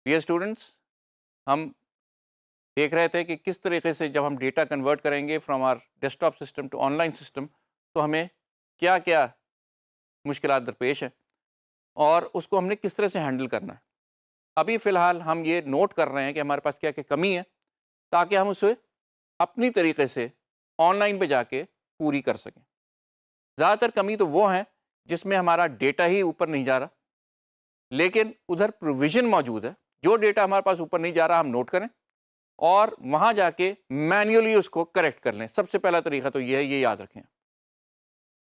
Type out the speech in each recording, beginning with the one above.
Dear students, ہم دیکھ رہے تھے کہ کس طریقے سے جب ہم ڈیٹا کنورٹ کریں گے from our desktop system to online system تو ہمیں کیا کیا مشکلات درپیش ہیں اور اس کو ہم نے کس طرح سے ہینڈل کرنا ہے۔ ابھی فی الحال ہم یہ نوٹ کر رہے ہیں کہ ہمارے پاس کیا کیا کمی ہے تاکہ ہم اسے اپنی طریقے سے آن لائن پہ جا کے پوری کر سکیں۔ زیادہ تر کمی تو وہ ہیں جس میں ہمارا ڈیٹا ہی اوپر نہیں جا رہا، لیکن ادھر پروویژن موجود ہے، جو ڈیٹا ہمارے پاس اوپر نہیں جا رہا ہم نوٹ کریں اور وہاں جا کے مینولی اس کو کریکٹ کر لیں۔ سب سے پہلا طریقہ تو یہ ہے، یہ یاد رکھیں۔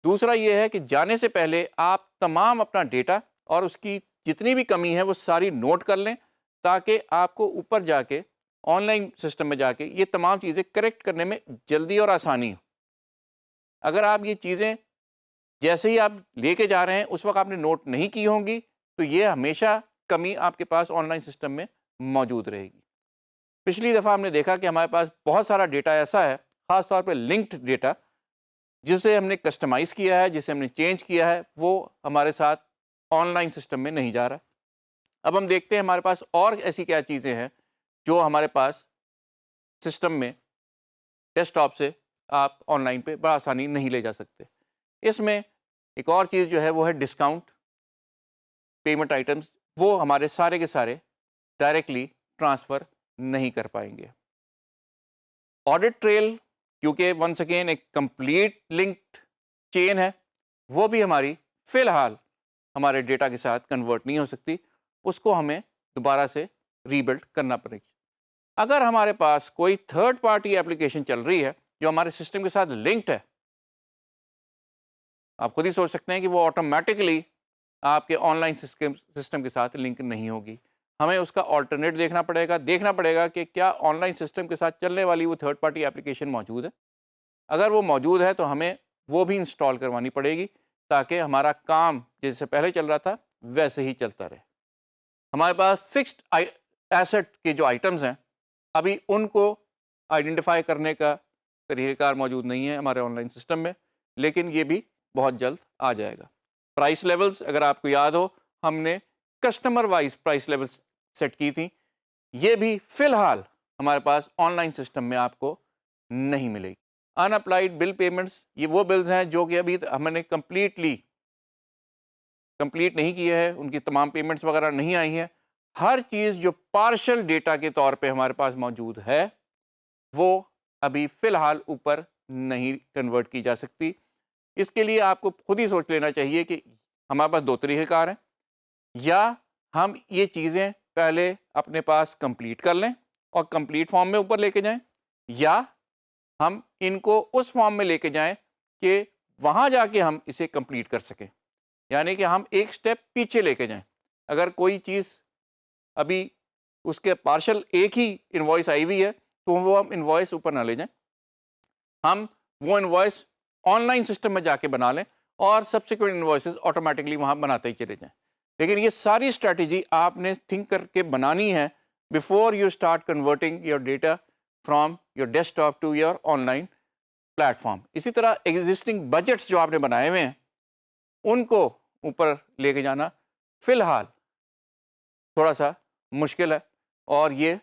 دوسرا یہ ہے کہ جانے سے پہلے آپ تمام اپنا ڈیٹا اور اس کی جتنی بھی کمی ہے وہ ساری نوٹ کر لیں تاکہ آپ کو اوپر جا کے آن لائن سسٹم میں جا کے یہ تمام چیزیں کریکٹ کرنے میں جلدی اور آسانی ہو۔ اگر آپ یہ چیزیں جیسے ہی آپ لے کے جا رہے ہیں اس وقت آپ نے نوٹ نہیں کی ہوں گی تو یہ ہمیشہ کمی آپ کے پاس آن لائن سسٹم میں موجود رہے گی۔ پچھلی دفعہ ہم نے دیکھا کہ ہمارے پاس بہت سارا ڈیٹا ایسا ہے، خاص طور پہ لنکڈ ڈیٹا، جسے ہم نے کسٹمائز کیا ہے، جسے ہم نے چینج کیا ہے، وہ ہمارے ساتھ آن لائن سسٹم میں نہیں جا رہا۔ اب ہم دیکھتے ہیں ہمارے پاس اور ایسی کیا چیزیں ہیں جو ہمارے پاس سسٹم میں ڈیسک ٹاپ سے آپ آن لائن پہ بآسانی نہیں لے جا سکتے۔ اس میں ایک اور چیز جو ہے وہ ہے ڈسکاؤنٹ پیمنٹ آئٹمس، وہ ہمارے سارے کے سارے ڈائریکٹلی ٹرانسفر نہیں کر پائیں گے۔ آڈٹ ٹریل کیونکہ ونس اگین ایک کمپلیٹ لنکڈ چین ہے، وہ بھی ہماری فی الحال ہمارے ڈیٹا کے ساتھ کنورٹ نہیں ہو سکتی، اس کو ہمیں دوبارہ سے ری بلڈ کرنا پڑے گی۔ اگر ہمارے پاس کوئی تھرڈ پارٹی اپلیکیشن چل رہی ہے جو ہمارے سسٹم کے ساتھ لنکڈ ہے، آپ خود ہی سوچ سکتے ہیں کہ وہ آٹومیٹکلی آپ کے آن لائن سسٹم کے ساتھ لنک نہیں ہوگی۔ ہمیں اس کا آلٹرنیٹ دیکھنا پڑے گا کہ کیا آن لائن سسٹم کے ساتھ چلنے والی وہ تھرڈ پارٹی اپلیکیشن موجود ہے۔ اگر وہ موجود ہے تو ہمیں وہ بھی انسٹال کروانی پڑے گی تاکہ ہمارا کام جیسے پہلے چل رہا تھا ویسے ہی چلتا رہے۔ ہمارے پاس فکسڈ ایسٹ کے جو آئٹمز ہیں ابھی ان کو آئیڈینٹیفائی کرنے کا طریقہ کار موجود نہیں ہے ہمارے آن لائن سسٹم میں، لیکن یہ بھی بہت جلد آ جائے گا۔ پرائس لیولز، اگر آپ کو یاد ہو ہم نے customer wise price levels set کی تھیں، یہ بھی فی الحال ہمارے پاس آن لائن سسٹم میں آپ کو نہیں ملے گی۔ ان اپلائیڈ بل پیمنٹس، یہ وہ بلز ہیں جو کہ ابھی ہم نے کمپلیٹ نہیں کیے ہیں، ان کی تمام پیمنٹس وغیرہ نہیں آئی ہیں۔ ہر چیز جو پارشل ڈیٹا کے طور پہ ہمارے پاس موجود ہے وہ ابھی فی الحال اوپر نہیں کنورٹ کی جا سکتی۔ اس کے لیے آپ کو خود ہی سوچ لینا چاہیے کہ ہمارے پاس دو طریقہ کار ہیں، یا ہم یہ چیزیں پہلے اپنے پاس کمپلیٹ کر لیں اور کمپلیٹ فارم میں اوپر لے کے جائیں، یا ہم ان کو اس فارم میں لے کے جائیں کہ وہاں جا کے ہم اسے کمپلیٹ کر سکیں، یعنی کہ ہم ایک سٹیپ پیچھے لے کے جائیں۔ اگر کوئی چیز ابھی اس کے پارشل ایک ہی انوائس آئی ہوئی ہے تو وہ ہم انوائس اوپر نہ لے جائیں، ہم وہ انوائس آن لائن سسٹم میں جا کے بنا لیں اور سبسیکوینٹ انوائسز آٹومیٹکلی وہاں بناتے ہی چلے جائیں۔ لیکن یہ ساری اسٹریٹجی آپ نے تھنک کر کے بنانی ہے before you start converting your data from your desktop to your online platform. اسی طرح ایگزسٹنگ بجٹس جو آپ نے بنائے ہوئے ہیں ان کو اوپر لے کے جانا فی الحال تھوڑا سا مشکل ہے اور یہ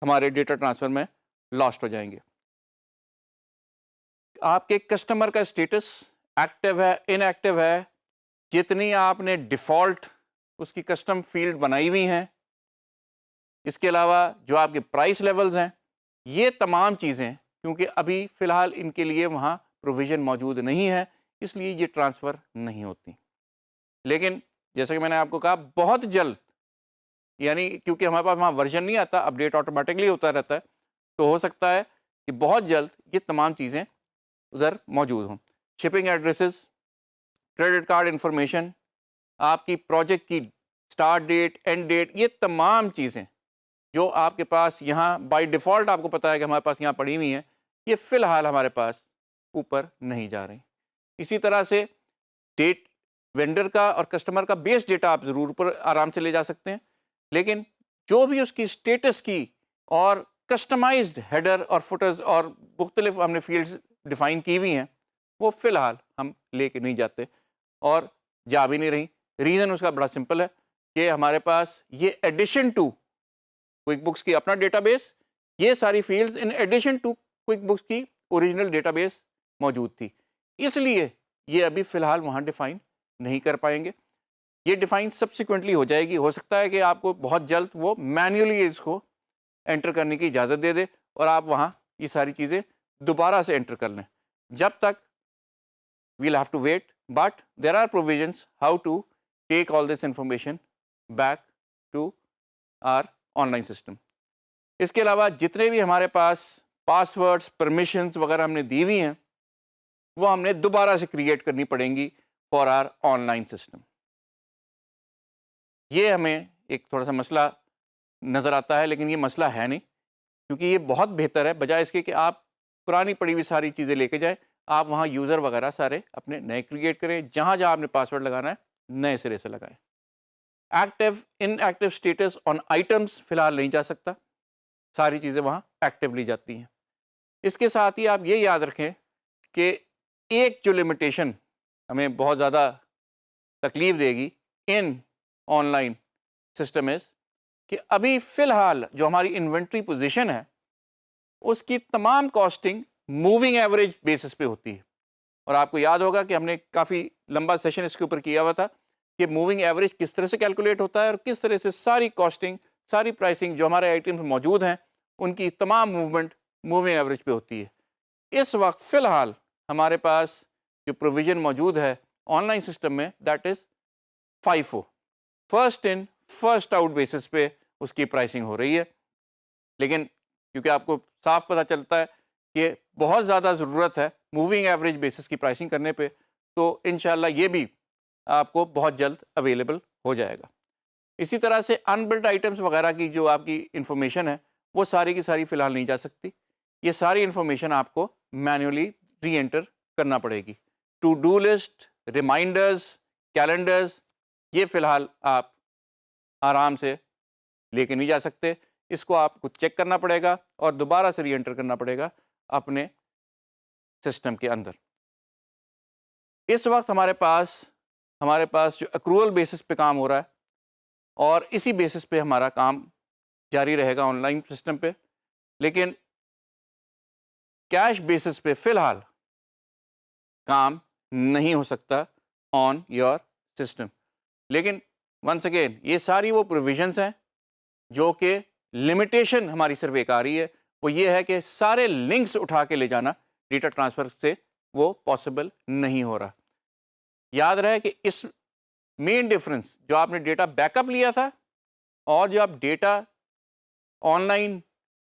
ہمارے ڈیٹا ٹرانسفر میں لاسٹ ہو جائیں گے۔ آپ کے کسٹمر کا اسٹیٹس ایکٹیو ہے ان ایکٹیو ہے، جتنی آپ نے ڈیفالٹ اس کی کسٹم فیلڈ بنائی ہوئی ہیں، اس کے علاوہ جو آپ کے پرائس لیولز ہیں، یہ تمام چیزیں کیونکہ ابھی فی الحال ان کے لیے وہاں پروویژن موجود نہیں ہے، اس لیے یہ ٹرانسفر نہیں ہوتی۔ لیکن جیسا کہ میں نے آپ کو کہا بہت جلد، یعنی کیونکہ ہمارے پاس وہاں ورژن نہیں آتا، اپڈیٹ آٹومیٹکلی ہوتا رہتا ہے، تو ہو سکتا ہے کہ بہت جلد یہ تمام چیزیں ادھر موجود ہوں۔ Shipping addresses, credit card information, آپ کی پروجیکٹ کی سٹارٹ ڈیٹ، اینڈ ڈیٹ، یہ تمام چیزیں جو آپ کے پاس یہاں بائی ڈیفالٹ آپ کو پتہ ہے کہ ہمارے پاس یہاں پڑی ہوئی ہیں، یہ فی الحال ہمارے پاس اوپر نہیں جا رہی۔ اسی طرح سے ڈیٹ وینڈر کا اور کسٹمر کا بیس ڈیٹا آپ ضرور اوپر آرام سے لے جا سکتے ہیں، لیکن جو بھی اس کی اسٹیٹس کی اور کسٹمائزڈ ہیڈر اور فوٹرز اور مختلف ہم نے فیلڈز ڈیفائن کی ہوئی ہیں وہ فی الحال ہم لے کے نہیں جاتے اور جا بھی نہیں رہی۔ ریزن اس کا بڑا سمپل ہے کہ ہمارے پاس یہ ایڈیشن ٹو کوئک بکس کی اپنا ڈیٹا بیس، یہ ساری fields in addition to QuickBooks کی اوریجنل ڈیٹا بیس موجود تھی، اس لیے یہ ابھی فی الحال وہاں ڈیفائن نہیں کر پائیں گے. یہ ڈیفائن سبسیکوینٹلی ہو جائے گی. ہو سکتا ہے کہ آپ کو بہت جلد وہ مینولی اس کو انٹر کرنے کی اجازت دے دے اور آپ وہاں یہ ساری چیزیں دوبارہ سے انٹر کر لیں. جب تک we'll have to wait, but there are provisions how to take all this information back to our online system. اس کے علاوہ جتنے بھی ہمارے پاس پاسورڈس پرمیشنز وغیرہ ہم نے دی ہوئی ہیں وہ ہم نے دوبارہ سے کریٹ کرنی پڑیں گی for our online system. یہ ہمیں ایک تھوڑا سا مسئلہ نظر آتا ہے، لیکن یہ مسئلہ ہے نہیں، کیونکہ یہ بہت بہتر ہے بجائے اس کے کہ آپ پرانی پڑی ہوئی ساری چیزیں لے کے جائیں. آپ وہاں یوزر وغیرہ سارے اپنے نئے کریٹ کریں، جہاں جہاں آپ نے پاسورڈ لگانا ہے نئے سرے سے لگائیں. Active inactive status on items فی الحال نہیں جا سکتا، ساری چیزیں وہاں ایکٹیولی جاتی ہیں. اس کے ساتھ ہی آپ یہ یاد رکھیں کہ ایک جو لمیٹیشن ہمیں بہت زیادہ تکلیف دے گی ان آن لائن سسٹم از کہ ابھی فی الحال جو ہماری انوینٹری پوزیشن ہے اس کی تمام کاسٹنگ موونگ ایوریج بیسس پہ ہوتی ہے. اور آپ کو یاد ہوگا کہ ہم نے کافی لمبا سیشن اس کے اوپر کیا ہوا تھا کہ موونگ ایوریج کس طرح سے کیلکولیٹ ہوتا ہے اور کس طرح سے ساری کاسٹنگ ساری پرائسنگ جو ہمارے آئٹمس موجود ہیں ان کی تمام موومنٹ موونگ ایوریج پہ ہوتی ہے. اس وقت فی الحال ہمارے پاس جو پروویژن موجود ہے آن لائن سسٹم میں that is FIFO، first in first out basis پہ اس کی پرائسنگ ہو رہی ہے. لیکن کیونکہ آپ کو صاف پتہ چلتا ہے کہ بہت زیادہ ضرورت ہے موونگ ایوریج بیسس کی پرائسنگ کرنے پہ، تو انشاءاللہ یہ بھی آپ کو بہت جلد اویلیبل ہو جائے گا. اسی طرح سے ان بلڈ آئٹمس وغیرہ کی جو آپ کی انفارمیشن ہے وہ ساری کی ساری فی الحال نہیں جا سکتی. یہ ساری انفارمیشن آپ کو مینولی ری انٹر کرنا پڑے گی. To do list, reminders, calendars, یہ فی الحال آپ آرام سے لے کے نہیں جا سکتے. اس کو آپ کو چیک کرنا پڑے گا اور دوبارہ سے ری انٹر کرنا پڑے گا اپنے سسٹم کے اندر. اس وقت ہمارے پاس جو اکرول بیسس پہ کام ہو رہا ہے اور اسی بیسس پہ ہمارا کام جاری رہے گا آن لائن سسٹم پہ، لیکن کیش بیسس پہ فی الحال کام نہیں ہو سکتا آن یور سسٹم. لیکن ونس اگین یہ ساری وہ پروویژنس ہیں جو کہ لمیٹیشن ہماری صرف ایک آ رہی ہے، وہ یہ ہے کہ سارے لنکس اٹھا کے لے جانا ڈیٹا ٹرانسفر سے وہ پاسبل نہیں ہو رہا. یاد رہے کہ اس مین ڈفرنس جو آپ نے ڈیٹا بیک اپ لیا تھا اور جو آپ ڈیٹا آن لائن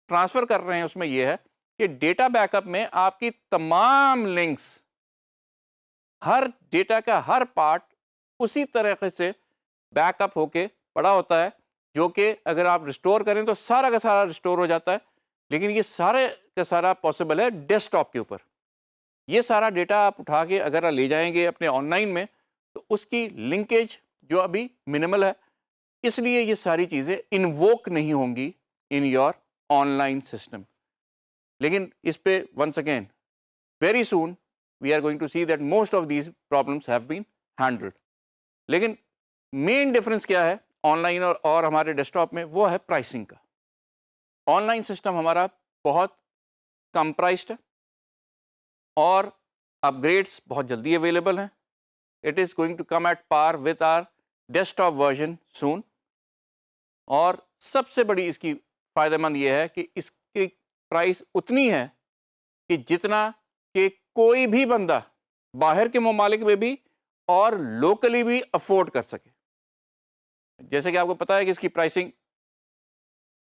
ٹرانسفر کر رہے ہیں اس میں یہ ہے کہ ڈیٹا بیک اپ میں آپ کی تمام لنکس، ہر ڈیٹا کا ہر پارٹ اسی طریقے سے بیک اپ ہو کے پڑا ہوتا ہے، جو کہ اگر آپ ریسٹور کریں تو سارا کا سارا ریسٹور ہو جاتا ہے. لیکن یہ سارے کا سارا پاسبل ہے ڈیسک ٹاپ کے اوپر. یہ سارا ڈیٹا آپ اٹھا کے اگر لے جائیں گے اپنے آن لائن میں تو اس کی لنکیج جو ابھی منیمل ہے، اس لیے یہ ساری چیزیں انووک نہیں ہوں گی in your online system. لیکن اس پہ once again very soon we are going to see that most of these problems have been handled. لیکن مین ڈفرنس کیا ہے آن لائن اور ہمارے ڈیسک ٹاپ میں؟ وہ ہے پرائسنگ کا. آن لائن سسٹم ہمارا بہت کم پرائسڈ ہے اور اپ گریڈس بہت جلدی اویلیبل ہیں. It is going to come at par with our desktop version soon. اور سب سے بڑی اس کی فائدہ مند یہ ہے کہ اس کی پرائس اتنی ہے کہ جتنا کہ کوئی بھی بندہ باہر کے ممالک میں بھی اور لوکلی بھی افورڈ کر سکے. جیسے کہ آپ کو پتہ ہے کہ اس کی پرائسنگ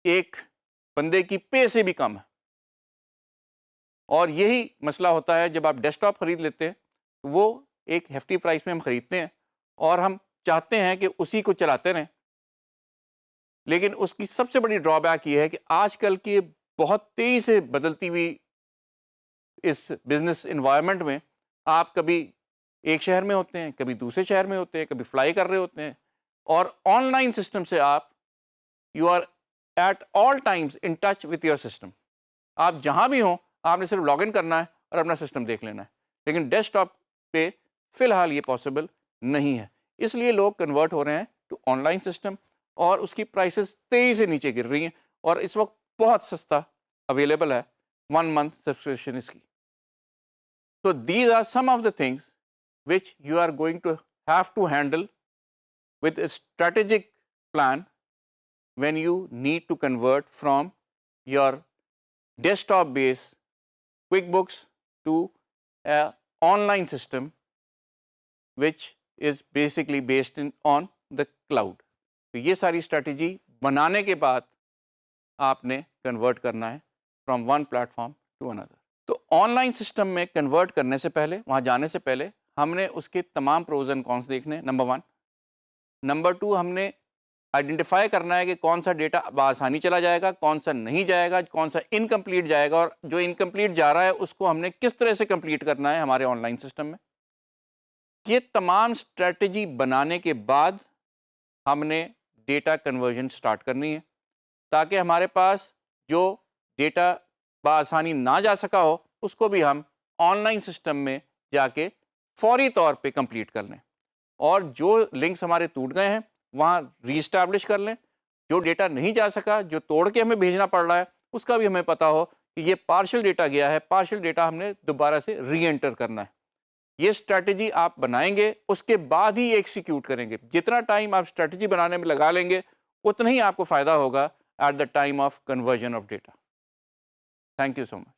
ایک بندے کی پے سے بھی کم ہے. اور یہی مسئلہ ہوتا ہے جب آپ ڈیسک ٹاپ خرید لیتے ہیں، وہ ایک ہیفٹی پرائس میں ہم خریدتے ہیں اور ہم چاہتے ہیں کہ اسی کو چلاتے رہیں. لیکن اس کی سب سے بڑی ڈرا بیک یہ ہے کہ آج کل کی بہت تیزی سے بدلتی ہوئی اس بزنس انوائرمنٹ میں آپ کبھی ایک شہر میں ہوتے ہیں، کبھی دوسرے شہر میں ہوتے ہیں، کبھی فلائی کر رہے ہوتے ہیں، اور آن لائن سسٹم سے آپ you are at all times in touch with your system. آپ جہاں بھی ہوں آپ نے صرف لاگ ان کرنا ہے اور اپنا سسٹم دیکھ لینا ہے. لیکن ڈیسک ٹاپ پہ فی الحال یہ پاسبل نہیں ہے. اس لیے لوگ کنورٹ ہو رہے ہیں ٹو آن لائن سسٹم اور اس کی پرائسز تیزی سے نیچے گر رہی ہیں. اور اس وقت بہت سستا اویلیبل ہے, 1 month سبسکرپشن اس کی. So these are some of the things which you are going to have to handle with a strategic plan when you need to convert from your desktop based QuickBooks to an online system which is basically based on the cloud. تو یہ ساری strategy بنانے کے بعد آپ نے convert کرنا ہے from one platform to اندر. تو آن لائن سسٹم میں کنورٹ کرنے سے پہلے, وہاں جانے سے پہلے ہم نے اس کے تمام پروز اینڈ کونس دیکھنے, نمبر 1. نمبر 2, ہم نے آئیڈینٹیفائی کرنا ہے کہ کون سا ڈیٹا بآسانی چلا جائے گا, کون سا نہیں جائے گا, کون سا انکمپلیٹ جائے گا, اور جو انکمپلیٹ جا رہا ہے اس کو ہم نے کس طرح سے کمپلیٹ کرنا ہے ہمارے آن لائن سسٹم میں. یہ تمام اسٹریٹجی بنانے کے بعد ہم نے ڈیٹا کنورژن سٹارٹ کرنی ہے, تاکہ ہمارے پاس جو ڈیٹا بآسانی نہ جا سکا ہو اس کو بھی ہم آن لائن سسٹم میں جا کے فوری طور پہ کمپلیٹ کر لیں, اور جو لنکس ہمارے ٹوٹ گئے ہیں وہاں ری اسٹیبلش کر لیں. جو ڈیٹا نہیں جا سکا, جو توڑ کے ہمیں بھیجنا پڑ رہا ہے, اس کا بھی ہمیں پتہ ہو کہ یہ پارشل ڈیٹا گیا ہے, پارشل ڈیٹا ہم نے دوبارہ سے ری انٹر کرنا ہے. یہ اسٹریٹجی آپ بنائیں گے, اس کے بعد ہی ایکسیکیوٹ کریں گے. جتنا ٹائم آپ اسٹریٹجی بنانے میں لگا لیں گے اتنا ہی آپ کو فائدہ ہوگا at the time of conversion of data. Thank you so much.